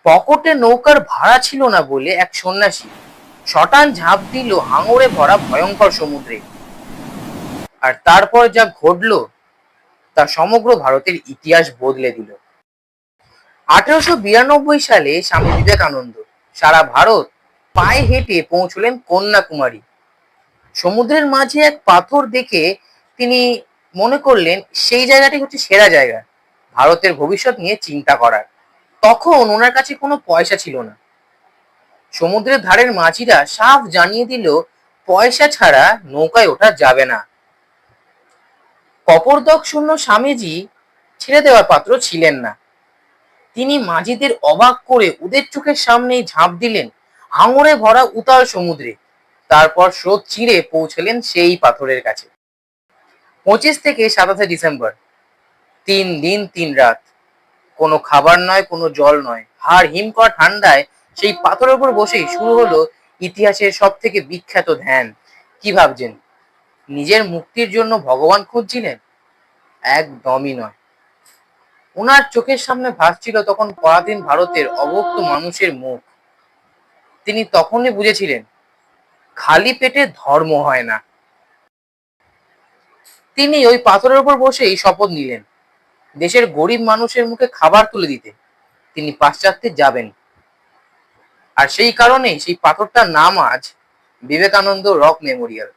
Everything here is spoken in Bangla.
পকেটে নৌকার ভাড়া ছিল না বলে এক সন্ন্যাসী শটান ঝাঁপ দিল হাঙরে ভরা ভয়ঙ্কর সমুদ্রে। আর তারপর যা ঘটলো তা সমগ্র ভারতের ইতিহাস বদলে দিল। 1892 সালে স্বামী বিবেকানন্দ সারা ভারত পায়ে হেঁটে পৌঁছলেন কন্যাকুমারী। সমুদ্রের মাঝে এক পাথর দেখে তিনি মনে করলেন সেই জায়গাটি হচ্ছে সেরা জায়গা ভারতের ভবিষ্যৎ নিয়ে চিন্তা করার। তখন ওনার কাছে কোনো পয়সা ছিল না। সমুদ্রের ধারের মাঝিরা সাফ জানিয়ে দিল পয়সা ছাড়া নৌকায় ওঠা যাবে না। কপরদক শূন্য স্বামীজি ছেড়ে দেওয়ার পাত্র ছিলেন না। তিনি মাঝিদের অবাক করে ওদের চোখের সামনেই ঝাঁপ দিলেন হাঙরে ভরা উতাল সমুদ্রে। তারপর স্রোত চিরে পৌঁছলেন সেই পাথরের কাছে। 25 থেকে 27 ডিসেম্বর, 3 দিন 3 রাত, কোনো খাবার নয়, কোনো জল নয়, হাড় হিম করা ঠান্ডায় সেই পাথরের উপর বসেই শুরু হলো ইতিহাসের সব থেকে বিখ্যাত ধ্যান। কি ভাবছেন নিজের মুক্তির জন্য ভগবান খুঁজছিলেন? একদমই নয়। ওনার চোখের সামনে ভাসছিল তখন পরাধীন ভারতের অভুক্ত মানুষের মুখ। তিনি তখনই বুঝেছিলেন খালি পেটে ধর্ম হয় না। তিনি ওই পাথরের উপর বসেই শপথ নিলেন দেশের গরিব মানুষের মুখে খাবার তুলে দিতে তিনি পাশ্চাত্যে যাবেন। আর সেই কারণেই সেই পাথরটার নাম আজ বিবেকানন্দ রক মেমোরিয়াল।